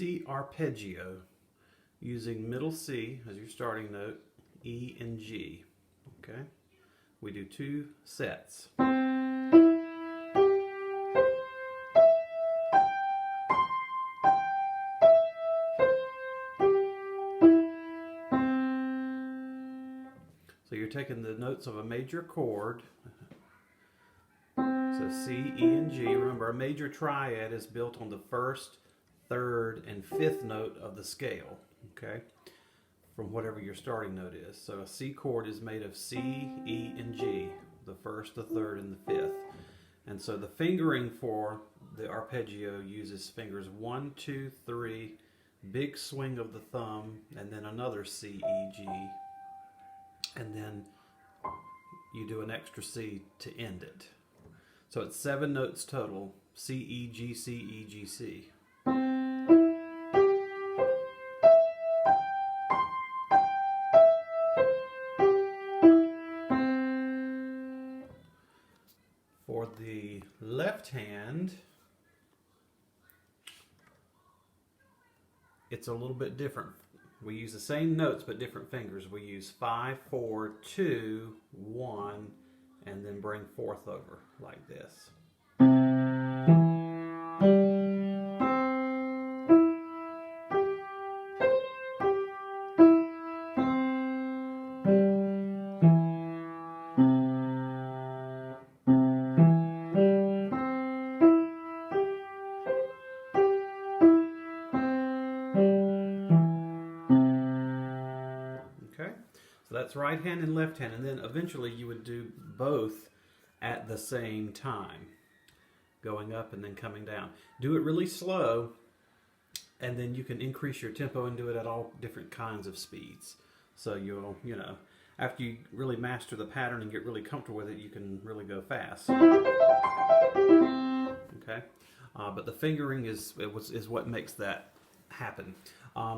C arpeggio using middle C as your starting note, E and G. Okay, we do 2 sets. So you're taking the notes of a major chord. So C, E, and G. Remember, a major triad is built on the 1st, 3rd, and 5th note of the scale, okay, from whatever your starting note is. So a C chord is made of C, E, and G, the 1st, the 3rd, and the 5th. And so the fingering for the arpeggio uses fingers 1, 2, 3, big swing of the thumb, and then another C, E, G, and then you do an extra C to end it. So it's 7 notes total, C, E, G, C, E, G, C. For the left hand, it's a little bit different. We use the same notes but different fingers. We use 5, 4, 2, 1, and then bring 4th over like this. So that's right hand and left hand, and then eventually you would do both at the same time, going up and then coming down. Do it really slow, and then you can increase your tempo and do it at all different kinds of speeds. So you'll, after you really master the pattern and get really comfortable with it, you can really go fast. Okay, but the fingering is what makes that happen.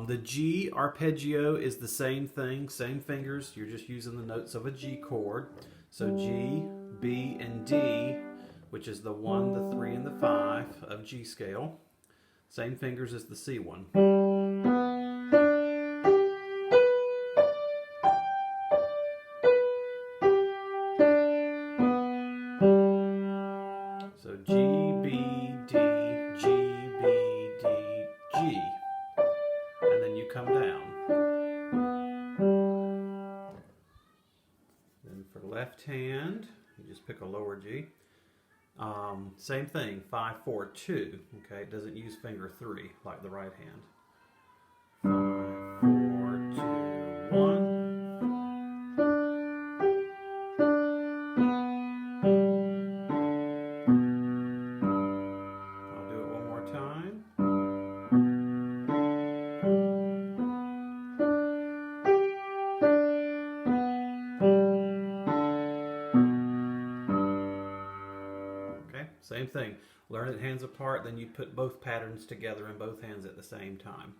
The G arpeggio is the same thing, same fingers. You're just using the notes of a G chord. So G, B, and D, which is the 1, the 3, and the 5 of G scale. Same fingers as the C one. So G, B, D, G, B, D, G. And then you come down. Then for left hand, you just pick a lower G. Same thing, 5, 4, 2. Okay, it doesn't use finger 3 like the right hand. 5, 4, 2, 1. I'll do it one more time. Same thing. Learn it hands apart, then you put both patterns together in both hands at the same time.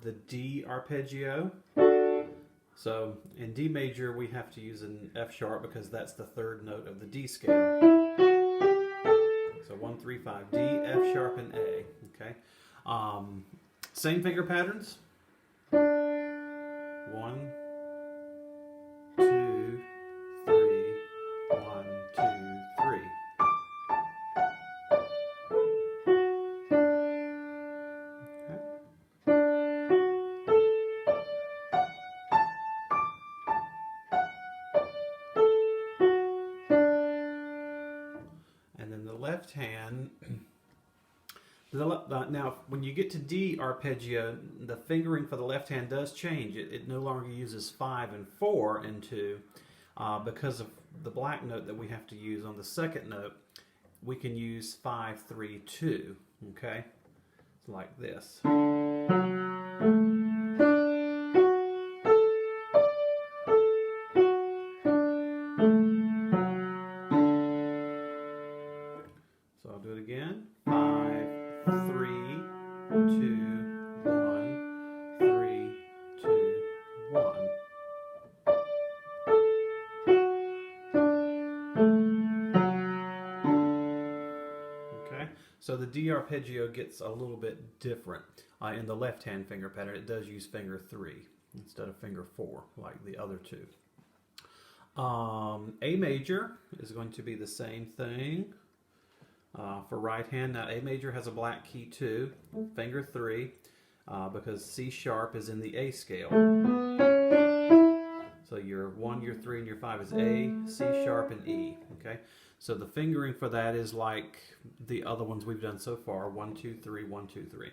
The D arpeggio. So in D major, we have to use an F sharp because that's the 3rd note of the D scale. So 1, 3, 5, D, F sharp, and A. Okay. Same finger patterns. 1, 2, 3, 1, 2, 3. Okay. And then the left hand. Now, when you get to D arpeggio, the fingering for the left hand does change. It no longer uses 5 and 4 and 2 because of the black note that we have to use on the 2nd note. We can use 5, 3, 2. Okay, it's like this. So I'll do it again. 5, 3, 2, 1, 3, 2, 1. Okay, So the D arpeggio gets a little bit different. In the left-hand finger pattern, it does use finger 3 instead of finger 4, like the other two. A major is going to be the same thing for right hand. Now A major has a black key too, finger 3, because C sharp is in the A scale. So your 1, your 3, and your 5 is A, C sharp, and E. Okay, so the fingering for that is like the other ones we've done so far: 1, 2, 3, 1, 2, 3.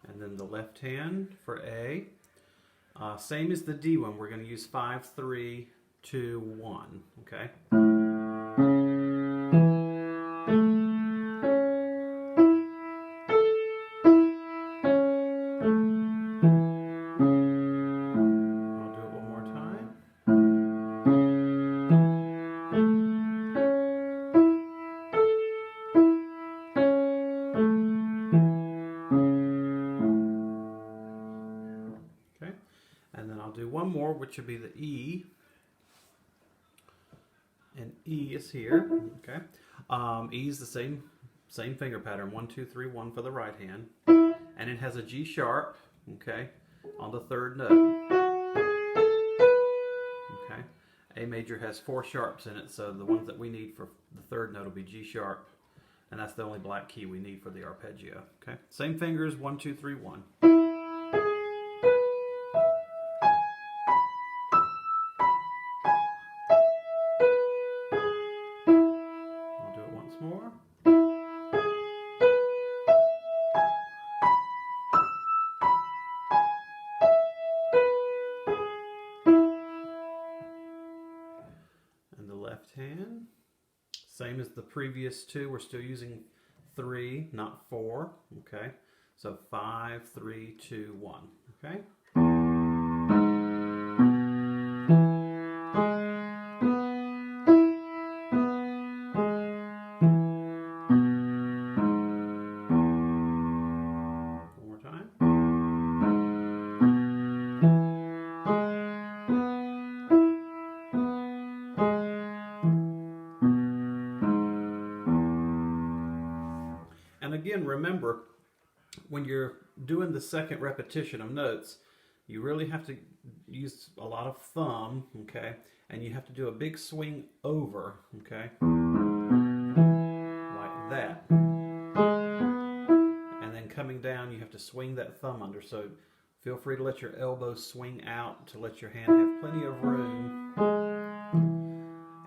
And then the left hand for A, same as the D one, we're going to use 5, 3, 2, 1, okay? I'll do it one more time. And then I'll do one more, which will be the E. And E is here, okay? E is the same finger pattern, 1, 2, 3, 1 for the right hand. And it has a G sharp, okay, on the 3rd note. Okay? A major has 4 sharps in it, so the ones that we need for the 3rd note will be G sharp. And that's the only black key we need for the arpeggio, okay? Same fingers, 1, 2, 3, 1. More. And the left hand, same as the previous two, we're still using 3, not 4, okay? So 5, 3, 2, 1, okay? And again, remember, when you're doing the second repetition of notes, you really have to use a lot of thumb, okay? And you have to do a big swing over, okay? Like that. And then coming down, you have to swing that thumb under. So feel free to let your elbows swing out to let your hand have plenty of room.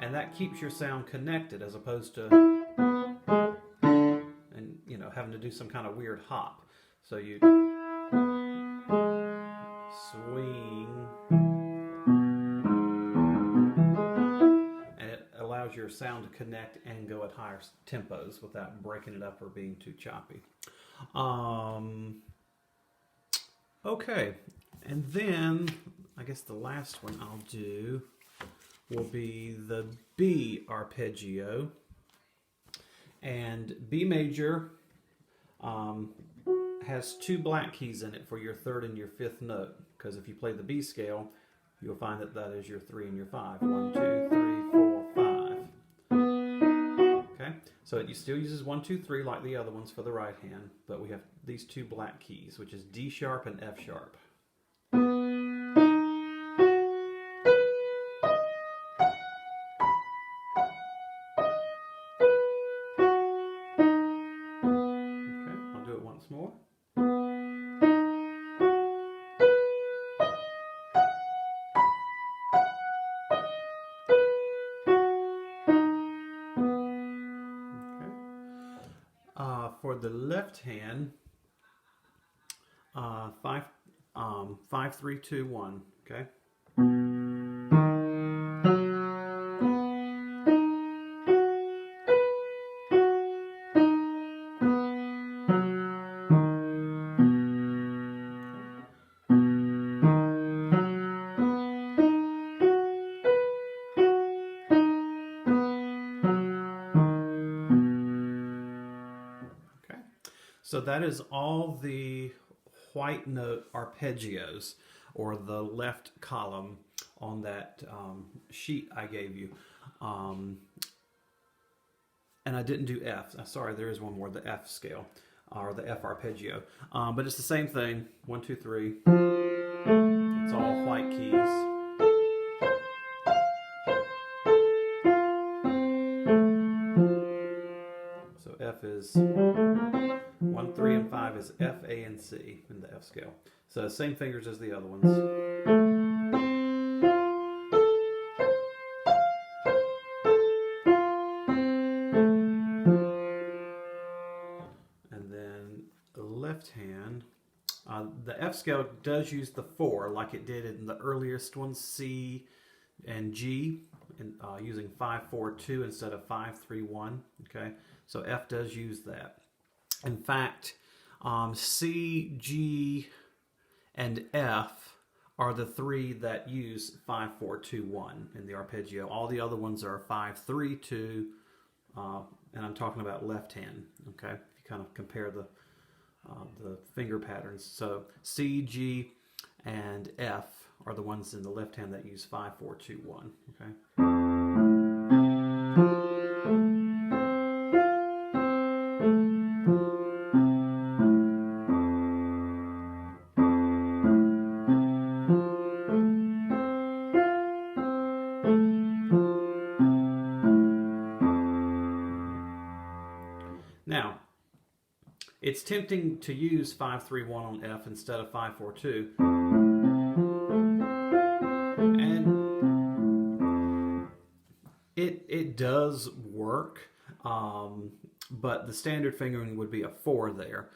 And that keeps your sound connected as opposed to having to do some kind of weird hop. So you swing, and it allows your sound to connect and go at higher tempos without breaking it up or being too choppy. Okay, and then I guess the last one I'll do will be the B arpeggio. And B major has 2 black keys in it for your 3rd and your 5th note, because if you play the B scale, you'll find that that is your 3 and your 5. 1, 2, 3, 4, 5. Okay, so it still uses 1, 2, 3 like the other ones for the right hand, but we have these 2 black keys, which is D sharp and F sharp. Once more. Okay. For the left hand, 5, 3, 2, 1. Okay. that is all the white note arpeggios, or the left column on that sheet I gave you. And I didn't do F. Sorry, there is one more, the F scale, or the F arpeggio. But it's the same thing. 1, 2, 3. It's all white keys. So F is 1, 3, and 5 is F, A, and C in the F scale. So same fingers as the other ones. And then the left hand, the F scale does use the 4 like it did in the earliest ones, C and G, and using 5, 4, 2 instead of 5, 3, 1. Okay, so F does use that. In fact, C, G, and F are the 3 that use 5, 4, 2, 1 in the arpeggio. All the other ones are 5, 3, 2, and I'm talking about left hand. Okay, if you kind of compare the finger patterns. So C, G, and F are the ones in the left hand that use 5, 4, 2, 1. Okay. Now, it's tempting to use 5, 3, 1 on F instead of 5, 4, 2. And it does work, but the standard fingering would be a 4 there,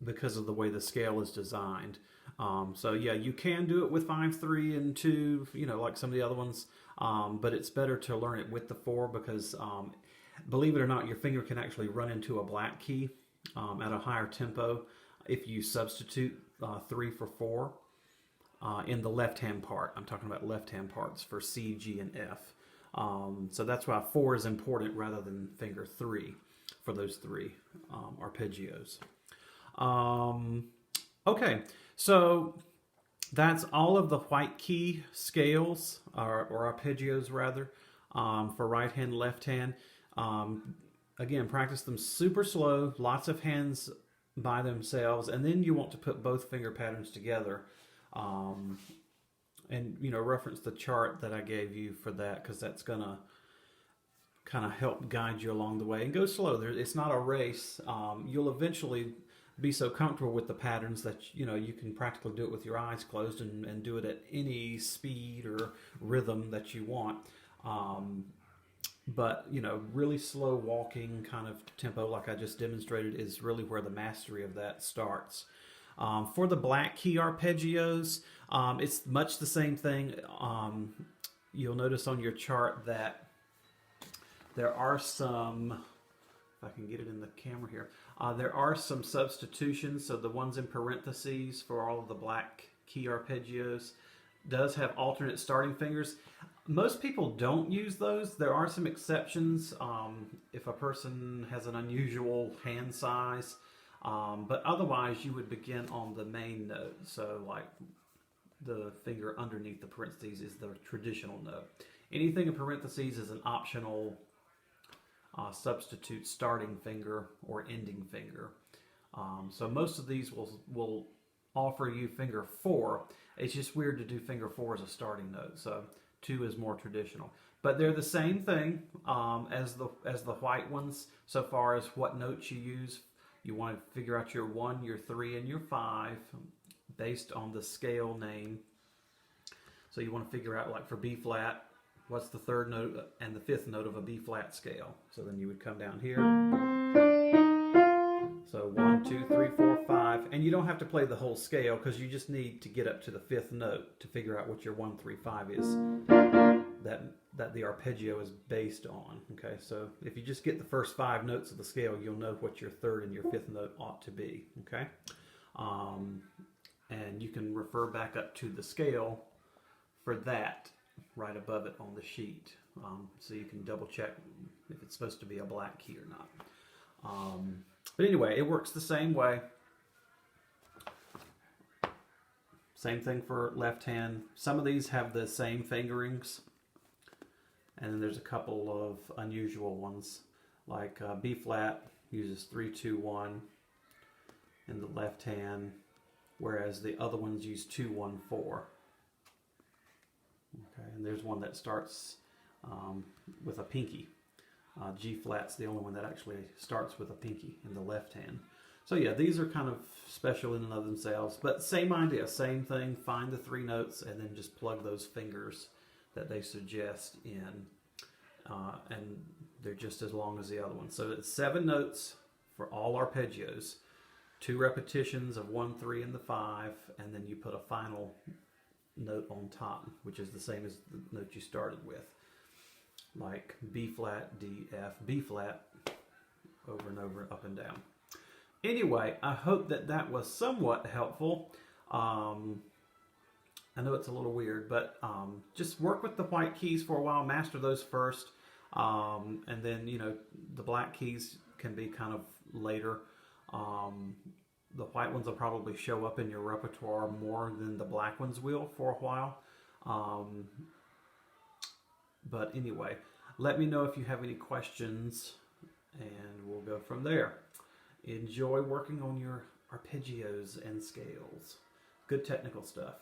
because of the way the scale is designed. So yeah, you can do it with 5, 3, and 2, you know, like some of the other ones, but it's better to learn it with the 4 because believe it or not, your finger can actually run into a black key at a higher tempo if you substitute 3 for 4 in the left-hand part. I'm talking about left-hand parts for C, G, and F. So that's why 4 is important rather than finger 3 for those 3 arpeggios. Okay, so that's all of the white key scales, or arpeggios rather, for right hand, left hand. Again, practice them super slow, lots of hands by themselves, and then you want to put both finger patterns together. And, you know, reference the chart that I gave you for that, because that's going to kind of help guide you along the way. And go slow. It's not a race. You'll eventually be so comfortable with the patterns that, you know, you can practically do it with your eyes closed and do it at any speed or rhythm that you want. But, you know, really slow walking kind of tempo like I just demonstrated is really where the mastery of that starts. For the black key arpeggios, it's much the same thing. You'll notice on your chart that there are some, if I can get it in the camera here, there are some substitutions. So the ones in parentheses for all of the black key arpeggios does have alternate starting fingers. Most people don't use those. There are some exceptions if a person has an unusual hand size. But otherwise, you would begin on the main note. So like the finger underneath the parentheses is the traditional note. Anything in parentheses is an optional substitute starting finger or ending finger. So most of these will offer you finger 4. It's just weird to do finger 4 as a starting note. So 2 is more traditional. But they're the same thing as the white ones so far as what notes you use. You want to figure out your 1, your 3, and your 5 based on the scale name. So you want to figure out, like for B flat, what's the 3rd note and the 5th note of a B flat scale. So then you would come down here. So 1, 2, 3, 4, 5. And you don't have to play the whole scale because you just need to get up to the 5th note to figure out what your 1, 3, 5 is that the arpeggio is based on. Okay, so if you just get the first 5 notes of the scale, you'll know what your 3rd and your 5th note ought to be. Okay, and you can refer back up to the scale for that right above it on the sheet, so you can double check if it's supposed to be a black key or not. But anyway, it works the same way. Same thing for left hand. Some of these have the same fingerings, and then there's a couple of unusual ones, like B flat uses 3-2-1 in the left hand, whereas the other ones use 2-1-4. Okay, and there's one that starts with a pinky. G flat's the only one that actually starts with a pinky in the left hand. So yeah, these are kind of special in and of themselves, but same idea, same thing. Find the 3 notes and then just plug those fingers that they suggest in, and they're just as long as the other ones. So it's 7 notes for all arpeggios, 2 repetitions of 1, 3, and the 5, and then you put a final note on top, which is the same as the note you started with, like B flat, D, F, B flat, over and over, up and down. Anyway, I hope that that was somewhat helpful. I know it's a little weird, but just work with the white keys for a while, master those first, and then, you know, the black keys can be kind of later. The white ones will probably show up in your repertoire more than the black ones will for a while. But anyway, let me know if you have any questions, and we'll go from there. Enjoy working on your arpeggios and scales. Good technical stuff.